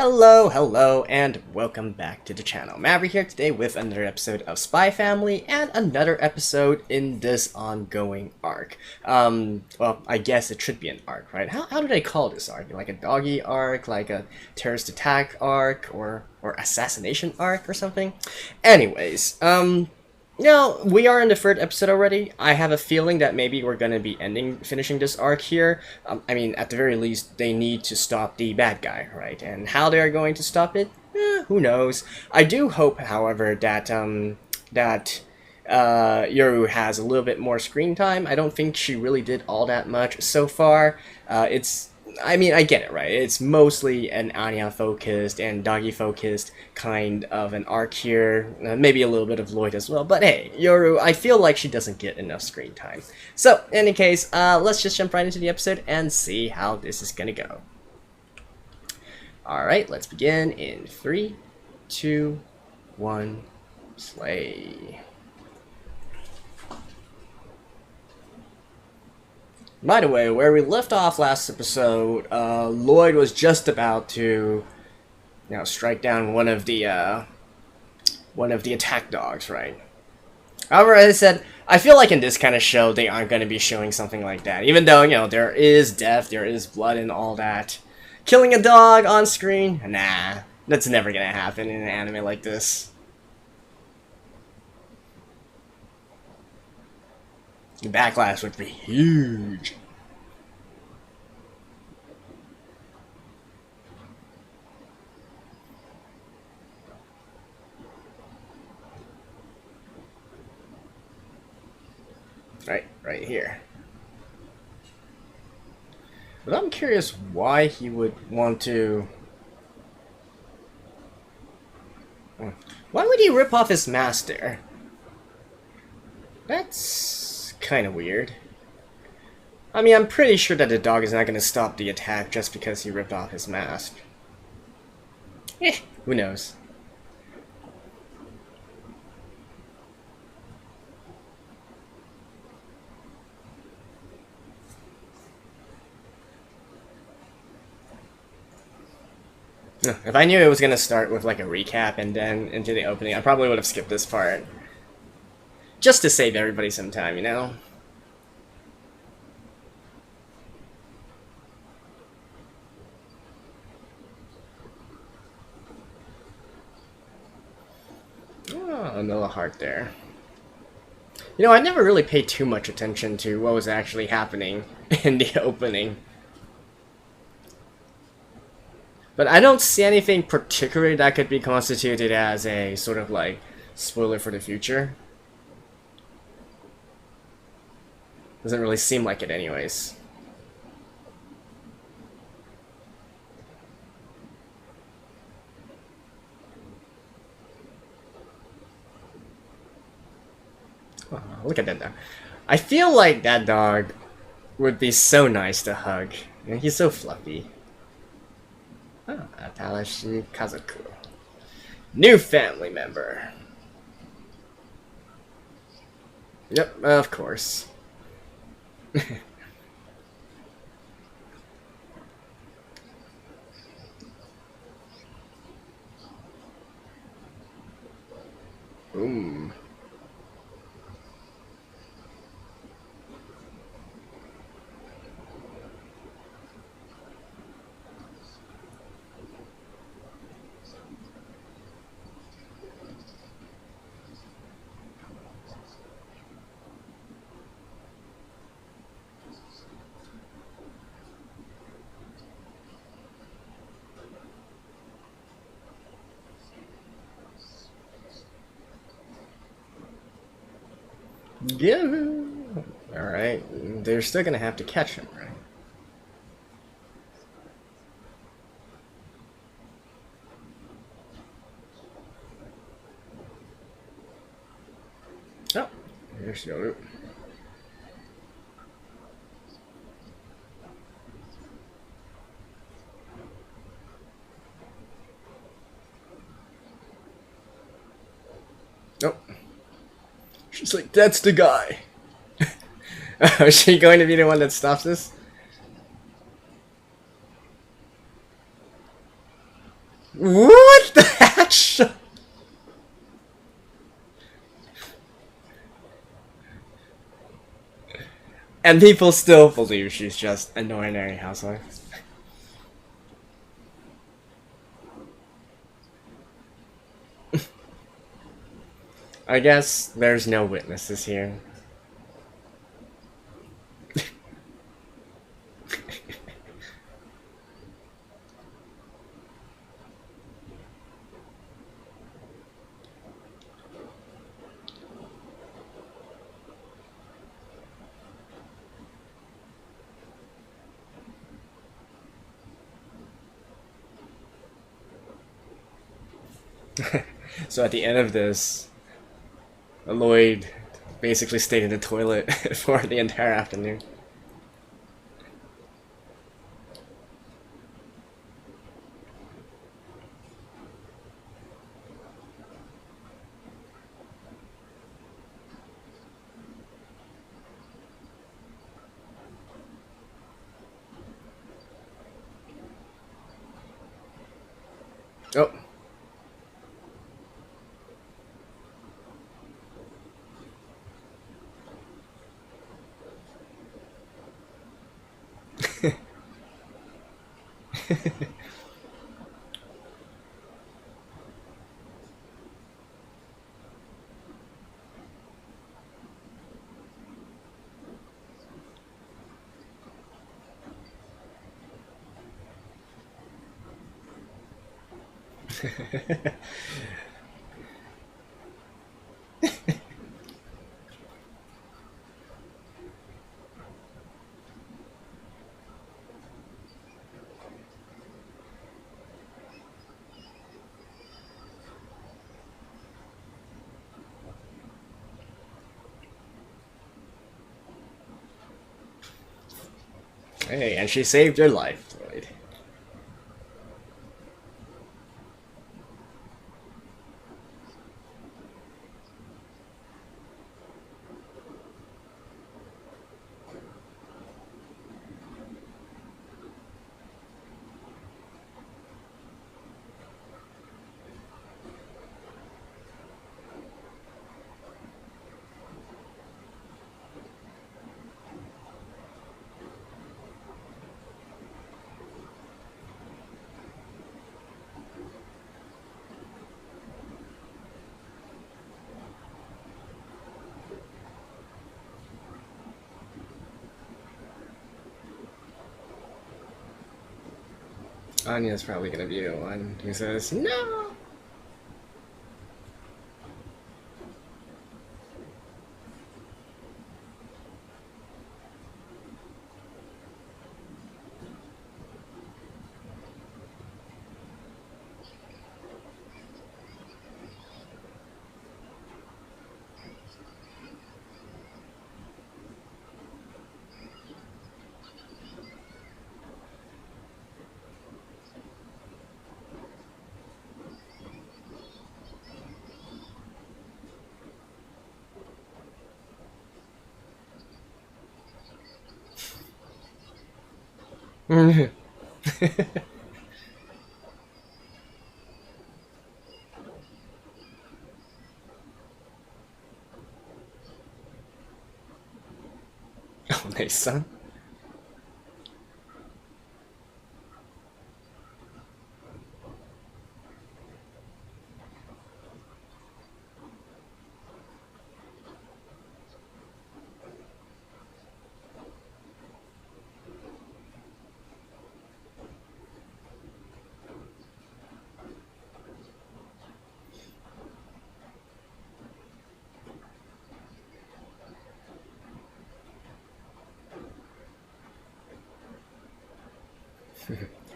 Hello, and welcome back to the channel. Maverick here today with another episode of Spy Family and another episode in this ongoing arc. Well, I guess it should be an arc, right? How do they call this arc? Like a doggy arc, like a terrorist attack arc, or assassination arc or something? Anyways, we are in the third episode already. I have a feeling that maybe we're going to be finishing this arc here. I mean, at the very least, they need to stop the bad guy, right? And how they are going to stop it, who knows? I do hope, however, that Yoru has a little bit more screen time. I don't think she really did all that much so far. I mean, I get it, right? It's mostly an Anya-focused and Doggy-focused kind of an arc here. Maybe a little bit of Lloyd as well. But hey, Yoru, I feel like she doesn't get enough screen time. So, in any case, let's just jump right into the episode and see how this is gonna go. Alright, let's begin in 3, 2, 1, play. By the way, where we left off last episode, Lloyd was just about to, strike down one of the attack dogs, right? However, as I said, I feel like in this kind of show, they aren't going to be showing something like that. Even though, there is death, there is blood and all that. Killing a dog on screen? Nah, that's never going to happen in an anime like this. The backlash would be huge. Right here. But I'm curious why he would want to... Why would he rip off his mask there? That's kind of weird. I mean, I'm pretty sure that the dog is not going to stop the attack just because he ripped off his mask. Who knows? If I knew it was going to start with like a recap and then into the opening, I probably would have skipped this part. Just to save everybody some time, you know? Oh, another heart there. I never really paid too much attention to what was actually happening in the opening. But I don't see anything particularly that could be constituted as a sort of like spoiler for the future. Doesn't really seem like it anyways. Oh, look at that dog. I feel like that dog would be so nice to hug. He's so fluffy. Oh, Atalashi Kazoku. New family member. Yep, of course. Boom. Yeah. Alright. They're still gonna have to catch him, right? Oh, here's Yoru. Nope. She's like, that's the guy. Is she going to be the one that stops this? What the heck? Sh- And people still believe she's just an ordinary housewife. I guess there's no witnesses here. So at the end of this, Lloyd basically stayed in the toilet for the entire afternoon. Oh. Hey, and she saved your life, Lloyd. Anya's probably gonna be the one who says, no! Oh, nice, son.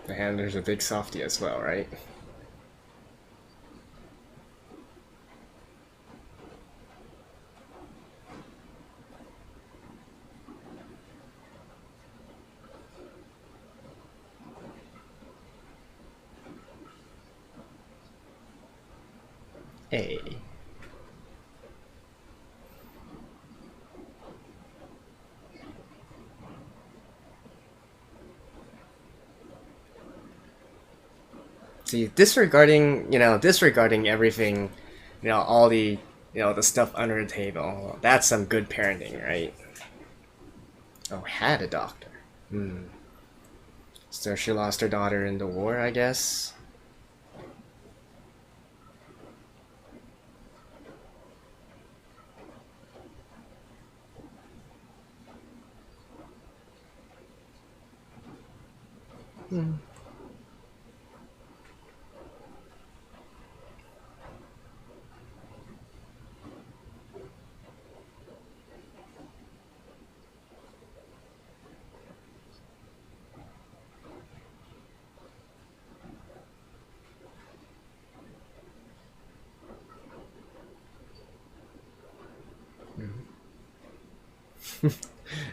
And there's a big softie as well, right? Hey. See, disregarding everything, all the, the stuff under the table. That's some good parenting, right? Oh, had a doctor. Hmm. So she lost her daughter in the war, I guess. Hmm.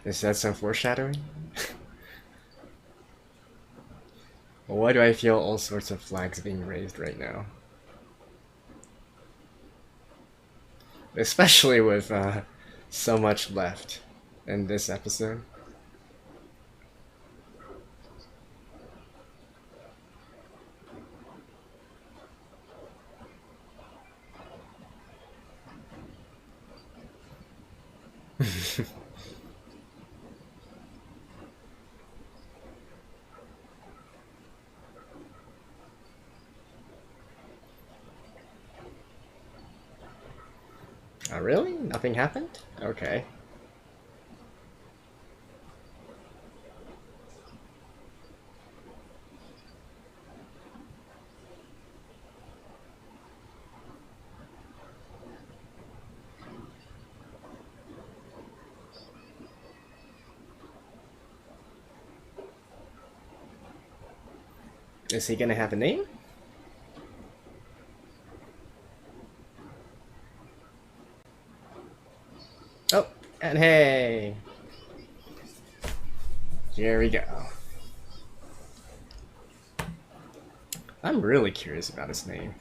Is that some foreshadowing? Why do I feel all sorts of flags being raised right now? Especially with so much left in this episode. Oh, really? Nothing happened? Okay. Is he gonna have a name? Oh, and hey! Here we go. I'm really curious about his name.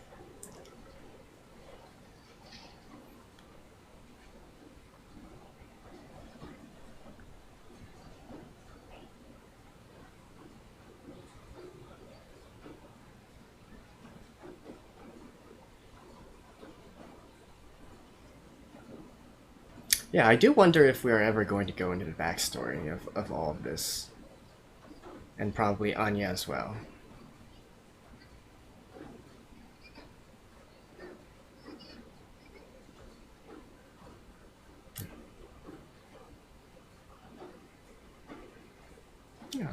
Yeah, I do wonder if we are ever going to go into the backstory of all of this. And probably Anya as well. Yeah.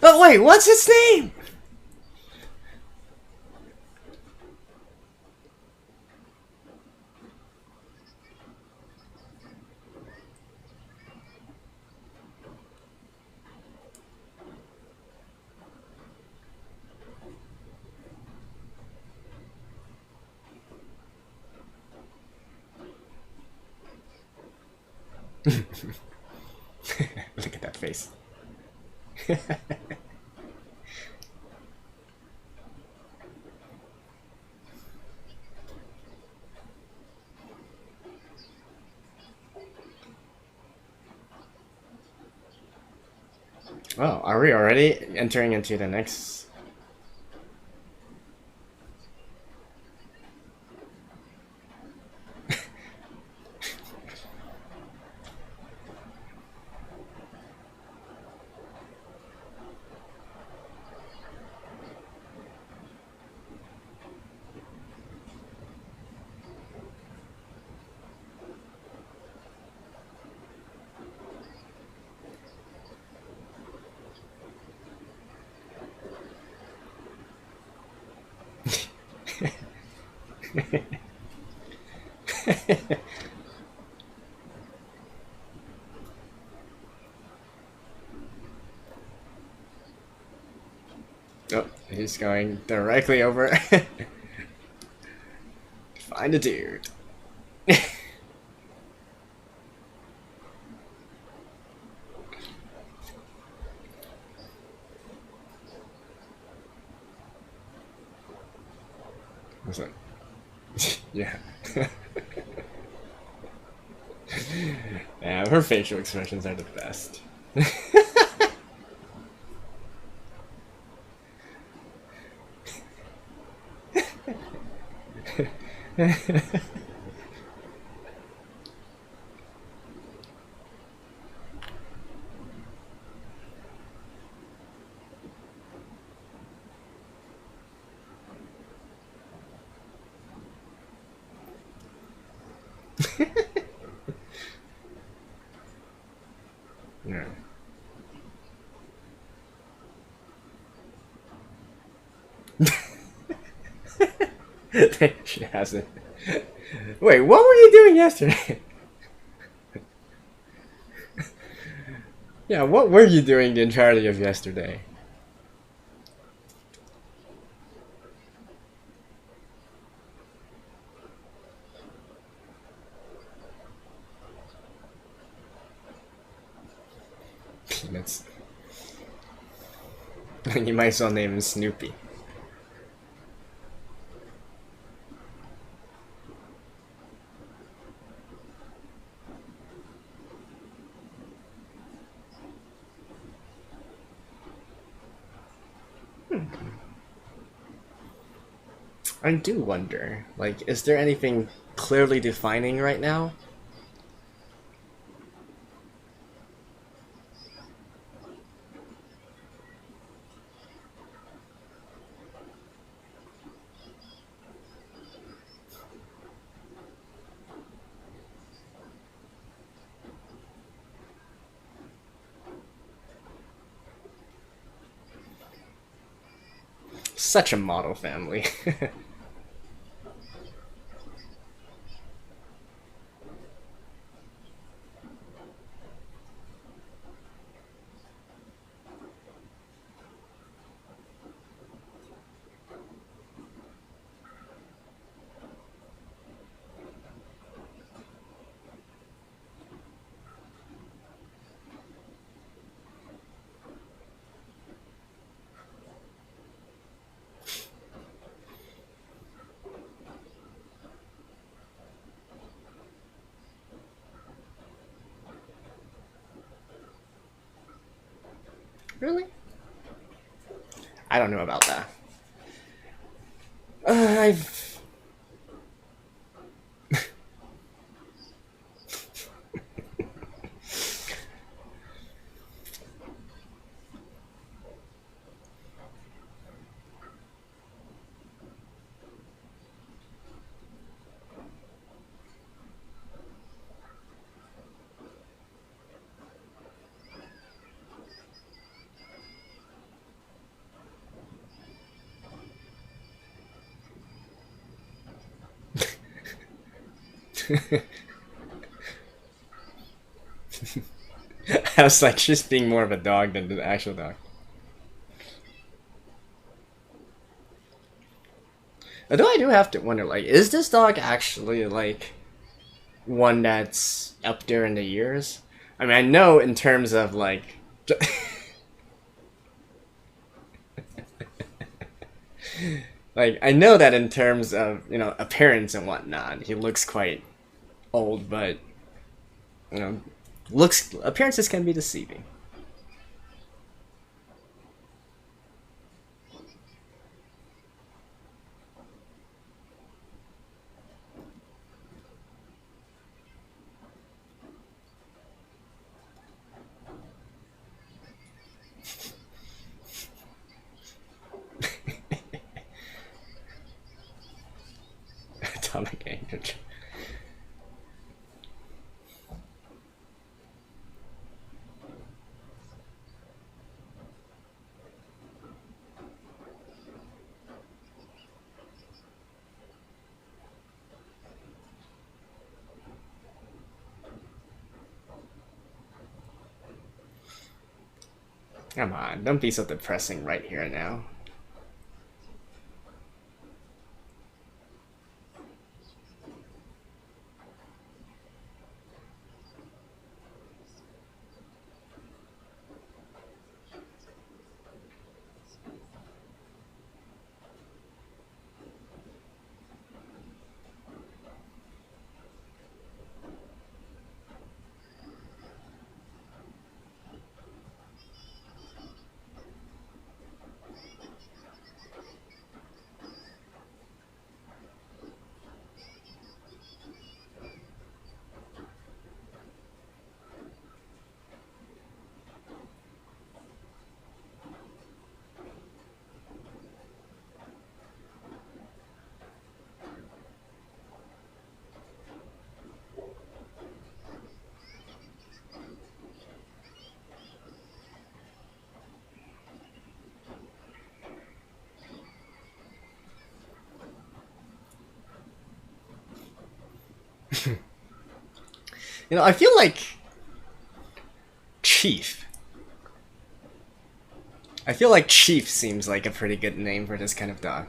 But wait, what's his name? Look at that face. Oh, are we already entering into the next? Oh, he's going directly over. Find a dude. What's that? Yeah. Yeah, her facial expressions are the best. Yeah. She hasn't. Wait, what were you doing yesterday? Yeah, what were you doing the entirety of yesterday? Peanuts. You might as well name him Snoopy. I do wonder, like, is there anything clearly defining right now? Such a model family. Really? I don't know about that. I've. I was like, she's being more of a dog than the actual dog. Although I do have to wonder, like, is this dog actually like one that's up there in the years? I mean, I know in terms of like, like I know that in terms of appearance and whatnot, he looks quite old, but you know, looks appearances can be deceiving. Atomic Age. Come on, don't be so depressing right here and now. I feel like Chief. I feel like Chief seems like a pretty good name for this kind of dog.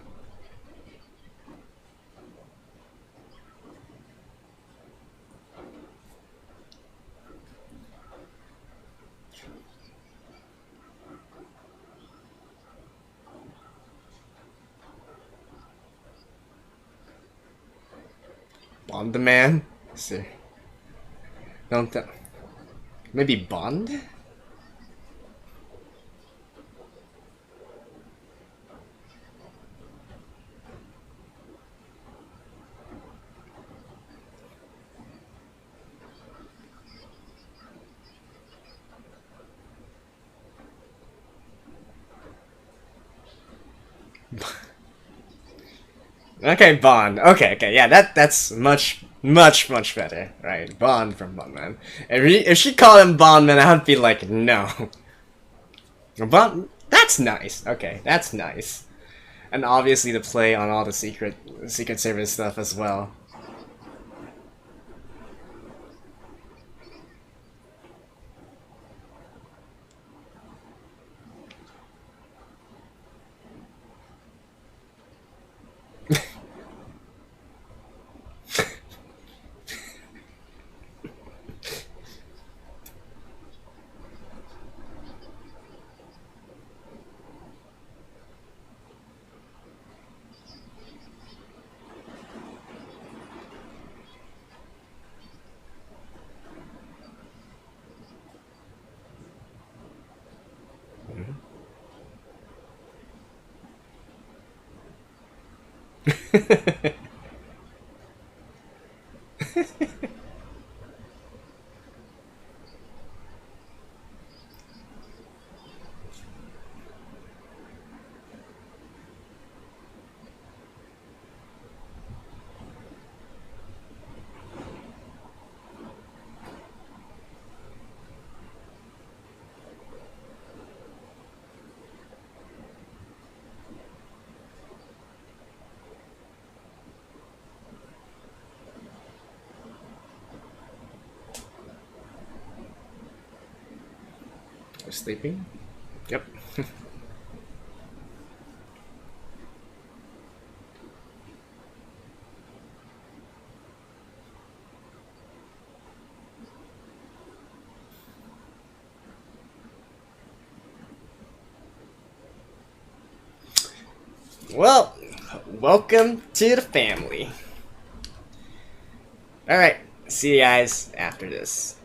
Bond the man? Let's see. Don't th Maybe Bond? Okay, Bond. Okay, yeah, that's much better, right? Bond from Bondman. If she called him Bondman, I'd be like, no. Bond, that's nice. Okay, that's nice. And obviously the play on all the Secret Service stuff as well. Sleeping? Yep. Well, welcome to the family. Alright, see you guys after this.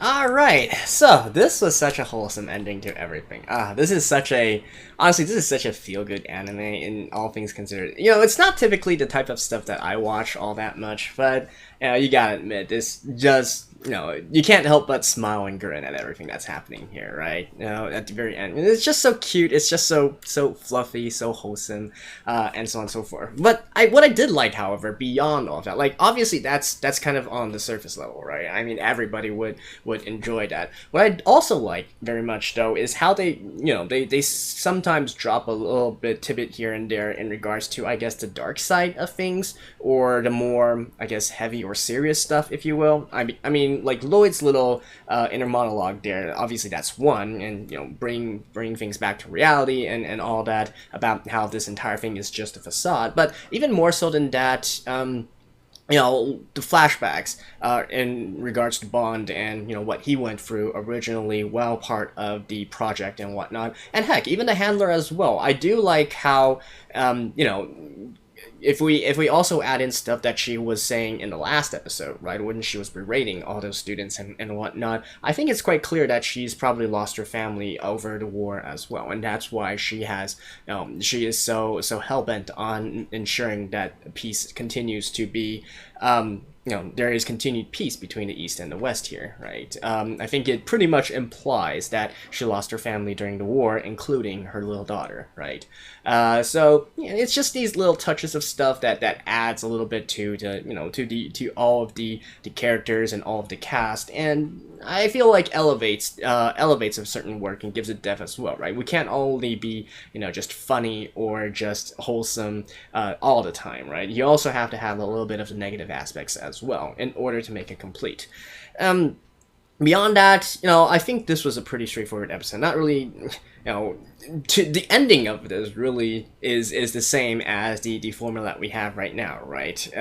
Alright, so this was such a wholesome ending to everything. This is such a... Honestly, this is such a feel-good anime in all things considered. It's not typically the type of stuff that I watch all that much, but, you gotta admit, this just... you can't help but smile and grin at everything that's happening here, right? At the very end. And it's just so cute, it's just so fluffy, so wholesome, and so on and so forth. But what I did like, however, beyond all of that, like, obviously that's kind of on the surface level, right? I mean, everybody would enjoy that. What I also like very much, though, is how they, they sometimes drop a little bit tidbit here and there in regards to, I guess, the dark side of things, or the more, I guess, heavy or serious stuff, if you will. I mean, like Lloyd's little inner monologue there, obviously that's one, and bring things back to reality and all that about how this entire thing is just a facade. But even more so than that, the flashbacks in regards to Bond and what he went through originally while part of the project and whatnot, and heck, even the handler as well. I do like how if we also add in stuff that she was saying in the last episode, right, when she was berating all those students and whatnot, I think it's quite clear that she's probably lost her family over the war as well, and that's why she has, she is so hell-bent on ensuring that peace continues to be, there is continued peace between the East and the West here, right? I think it pretty much implies that she lost her family during the war, including her little daughter, right? So it's just these little touches of stuff that adds a little bit to all of the characters and all of the cast, and I feel like elevates a certain work and gives it depth as well, right? We can't only be just funny or just wholesome all the time, right? You also have to have a little bit of the negative aspects as as well in order to make it complete. Beyond that, I think this was a pretty straightforward episode. Not really, the ending of this really is the same as the formula that we have right now, right?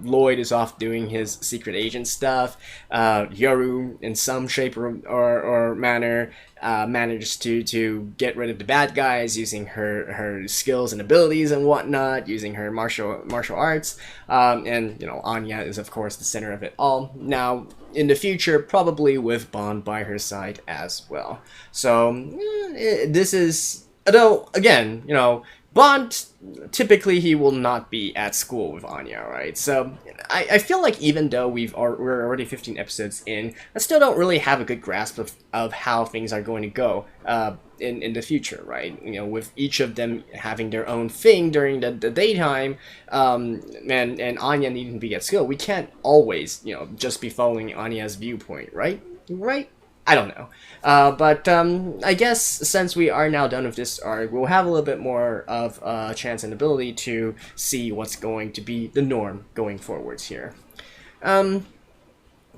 Lloyd is off doing his secret agent stuff. Yoru, in some shape or manner, managed to get rid of the bad guys using her skills and abilities and whatnot, using her martial arts. And Anya is of course the center of it all. Now, in the future, probably with Bond by her side as well. So this is, although again, Bond, typically he will not be at school with Anya, right? So I feel like even though we're already 15 episodes in, I still don't really have a good grasp of how things are going to go in the future, right? With each of them having their own thing during the daytime, and Anya needing to be at school, we can't always, just be following Anya's viewpoint, right? Right? I don't know. But I guess since we are now done with this arc, we'll have a little bit more of a chance and ability to see what's going to be the norm going forwards here.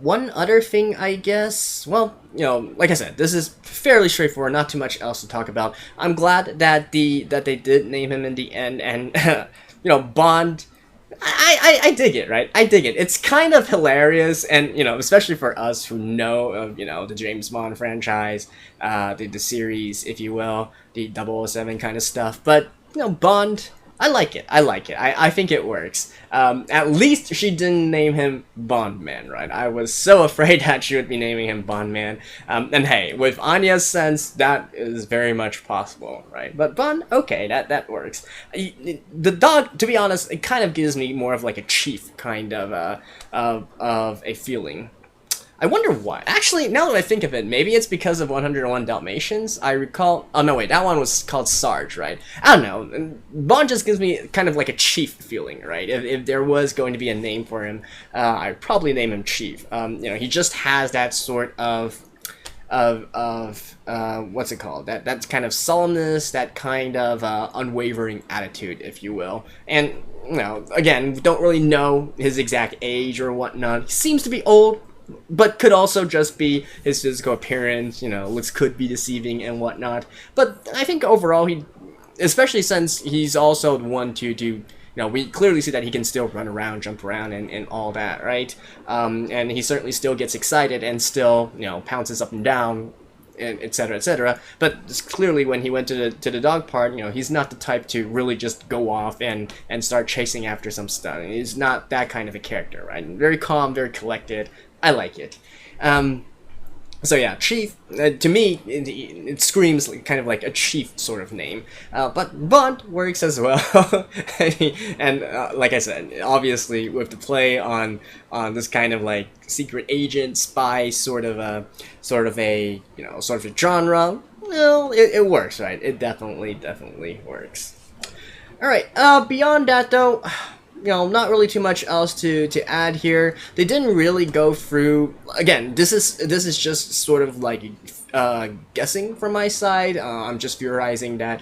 One other thing, I guess, well, like I said, this is fairly straightforward, not too much else to talk about. I'm glad that they did name him in the end, and, Bond... I dig it, right? I dig it. It's kind of hilarious, and especially for us who know of the James Bond franchise, the series, if you will, the 007 kind of stuff. But Bond, I like it. I think it works. At least she didn't name him Bondman, right? I was so afraid that she would be naming him Bondman. And hey, with Anya's sense, that is very much possible, right? But Bond, okay, that works. The dog, to be honest, it kind of gives me more of like a chief kind of a feeling. I wonder why. Actually, now that I think of it, maybe it's because of 101 Dalmatians. I recall... Oh, no, wait. That one was called Sarge, right? I don't know. Bond just gives me kind of like a chief feeling, right? If there was going to be a name for him, I'd probably name him Chief. He just has that sort of what's it called? That kind of sullenness, that kind of unwavering attitude, if you will. And, again, we don't really know his exact age or whatnot. He seems to be old, but could also just be his physical appearance, looks could be deceiving and whatnot. But I think overall, especially since he's also the one to we clearly see that he can still run around, jump around, and all that, right? And he certainly still gets excited and still, pounces up and down, and et cetera, but clearly when he went to the dog part, he's not the type to really just go off and start chasing after some stuff. He's not that kind of a character, right? Very calm, very collected. I like it. So yeah, Chief, to me, it screams kind of like a chief sort of name. But Bond works as well. And like I said, obviously with the play on this kind of like secret agent, spy sort of a genre, well, it works, right? It definitely works. Alright, beyond that though... not really too much else to add here. They didn't really go through... Again, this is just sort of like guessing from my side. I'm just theorizing that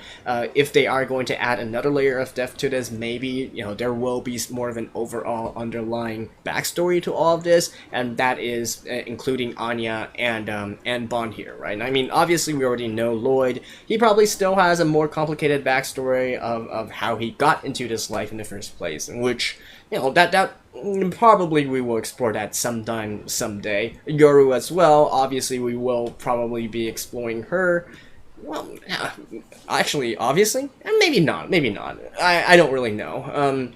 if they are going to add another layer of depth to this, maybe there will be more of an overall underlying backstory to all of this, and that is including Anya and Bond here, right? I mean, obviously we already know Lloyd. He probably still has a more complicated backstory of how he got into this life in the first place, in which that probably we will explore that sometime, someday. Yoru as well, obviously we will probably be exploring her. Well, actually, obviously? And maybe not. I don't really know.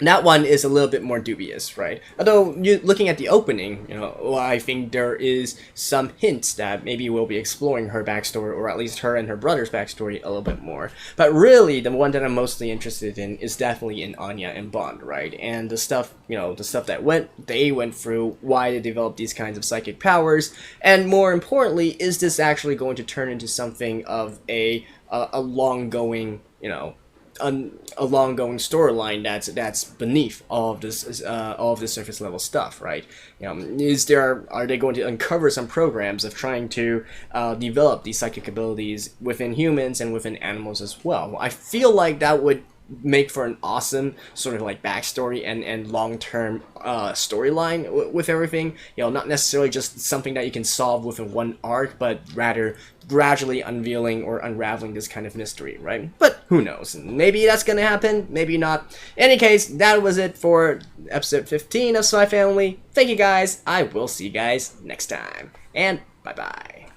That one is a little bit more dubious, right? Although, looking at the opening, I think there is some hints that maybe we'll be exploring her backstory, or at least her and her brother's backstory a little bit more. But really, the one that I'm mostly interested in is definitely in Anya and Bond, right? And the stuff, that they went through, why they developed these kinds of psychic powers, and more importantly, is this actually going to turn into something of a long-going, a long-going storyline that's beneath all of this surface level stuff, right? Are they going to uncover some programs of trying to develop these psychic abilities within humans and within animals as well? I feel like that would make for an awesome sort of like backstory and long-term storyline with everything. You know, not necessarily just something that you can solve with a one arc, but rather gradually unveiling or unraveling this kind of mystery, right? But who knows? Maybe that's gonna happen, maybe not. In any case, that was it for episode 15 of Spy Family. Thank you guys. I will see you guys next time. And bye-bye.